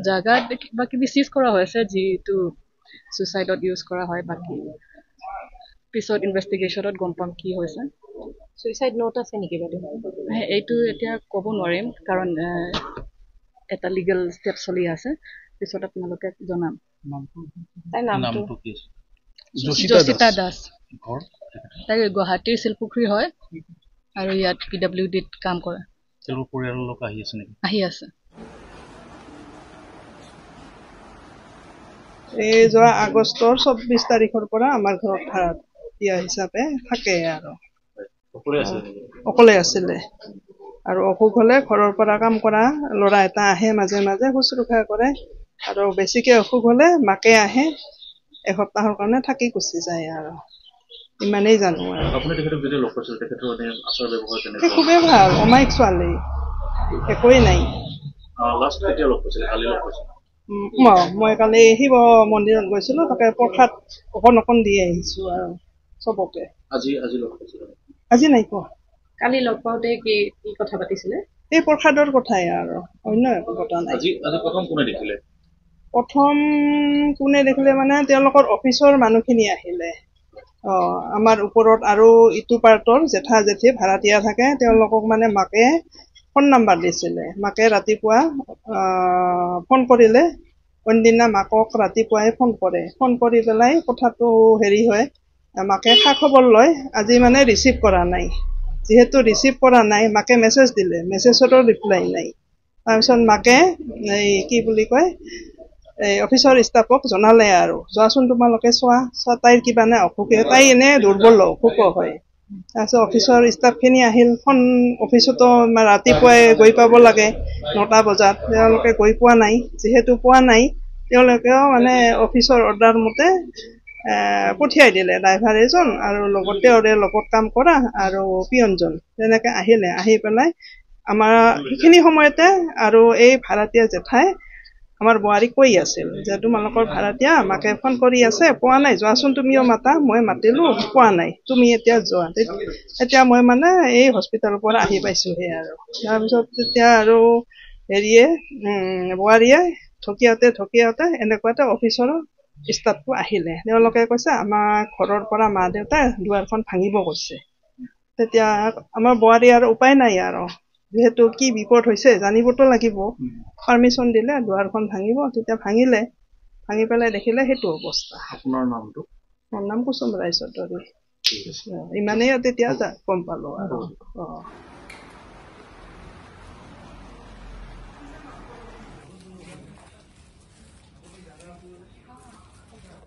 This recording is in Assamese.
জাগাত বাকি বিচিজ কৰা হৈছে যিটো সুইসাইডত ইউজ কৰা হয় বাকি পিছত ইনভেষ্টিগেশ্যনত গম পাম কি হৈছে সুইসাইড নোট আছে নেকি বাইদেউ এইটো এতিয়া ক'ব নোৱাৰিম কাৰণ এটা লিগেল ষ্টেপ চলি আছে পিছত আপোনালোকে জনাম তাই নামটো কি জসিতা দাস তাই গুৱাহাটীৰ শিলপুখুৰী হয় আৰু ইয়াত PWDত কাম কৰে তেওঁৰ পৰিয়ালৰ লোক আহি আছে নেকি আহি আছে এই যোৱা আগষ্টৰ 24 তাৰিখৰ পৰা আমাৰ ঘৰত ভাড়া দিয়া হিচাপে থাকে আৰু অকলে আছিলে আৰু অসুখ হলে ঘৰৰ পৰা কাম কৰা ল'ৰা এটা আহে মাজে মাজে শুশ্ৰূষা কৰে আৰু বেছিকে অসুখ হলে মাকে আহে এসপ্তাহৰ কাৰণে থাকি গুচি যায় আৰু ইমানেই জানো আৰু আপুনি তেখেতক যদি লগ কৰিছিল তেখেতৰ আচাৰ ব্যৱহাৰ কেনেকুৱা খুবেই ভাল অমায়িক ছোৱালী একোৱেই নাই লাষ্ট কেতিয়া লগ কৰিছিল কালি লগ কৰিছিল মই কালি শিৱ মন্দিৰত গৈছিলো তাকে প্ৰসাদ অকণ দি আহিছো আৰু চবকে আজি লগ কৰিছিল আজি নাই কোৱা কালি লগ পাওঁতে কি কথা পাতিছিলে এই প্ৰসাদৰ কথাই আৰু অন্য একো কথা নাই আজি প্ৰথম কোনে দেখিলে মানে তেওঁলোকৰ অফিচৰ মানুহখিনি আহিলে আমাৰ ওপৰত আৰু ইটো পাৰ্টৰ জেঠা জেঠি ভাড়াতীয়া থাকে তেওঁলোকক মানে মাকে ফোন নাম্বাৰ দিছিলে মাকে ৰাতিপুৱা ফোন কৰিলে অন্যদিনা মাকক ৰাতিপুৱাই ফোন কৰি পেলাই কথাটো হেৰি হয় মাকে খা খবৰ লয় আজি মানে ৰিচিভ কৰা নাই যিহেতু ৰিচিভ কৰা নাই মাকে মেছেজ দিলে মেছেজৰো ৰিপ্লাই নাই তাৰপিছত মাকে এই কি বুলি কয় এই অফিচৰ ষ্টাফক জনালে আৰু যোৱাচোন তোমালোকে চোৱা তাইৰ কিবা নে অসুখে তাই এনে দুৰ্বল অসুখ হয় তাৰপিছত অফিচৰ ষ্টাফখিনি আহিল ফোন অফিচতো ৰাতিপুৱাই গৈ পাব লাগে 9টা বজাত তেওঁলোকে গৈ পোৱা নাই যিহেতু পোৱা নাই তেওঁলোকেও মানে অফিচৰ অৰ্ডাৰ মতে পঠিয়াই দিলে ড্ৰাইভাৰ এজন আৰু লগতে লগত কাম কৰা আৰু পিয়নজন তেনেকে আহিলে আহি পেলাই আমাৰ সেইখিনি সময়তে আৰু এই ভাড়াতীয়া জেঠাই আমাৰ বোৱাৰীক কৈ আছিল যে তোমালোকৰ ভাড়াতীয়া মাকে ফোন কৰি আছে পোৱা নাই যোৱাচোন তুমিও মাতা মই মাতিলো পোৱা নাই তুমি এতিয়া যোৱা এতিয়া মই মানে এই হস্পিটেলৰ পৰা আহি পাইছোহে আৰু তাৰপিছত তেতিয়া আৰু হেৰিয়ে বোৱাৰীয়ে ঢকিয়াওতে এনেকুৱাতে অফিচৰ ষ্টাফটো আহিলে তেওঁলোকে কৈছে আমাৰ ঘৰৰ পৰা মা দেউতাই দুৱাৰখন ভাঙিব কৈছে তেতিয়া আমাৰ বোৱাৰী আৰু উপায় নাই আৰু যেহেতু কি বিপদ হৈছে জানিবতো লাগিব পাৰমিশন দিলে দুৱাৰখন ভাঙিব তেতিয়া ভাঙি পেলাই দেখিলে সেইটো অৱস্থা আপোনাৰ নামটো মোৰ নাম কুসুম ৰায় চৌধুৰী ইমানেই তেতিয়া গম পালো আৰু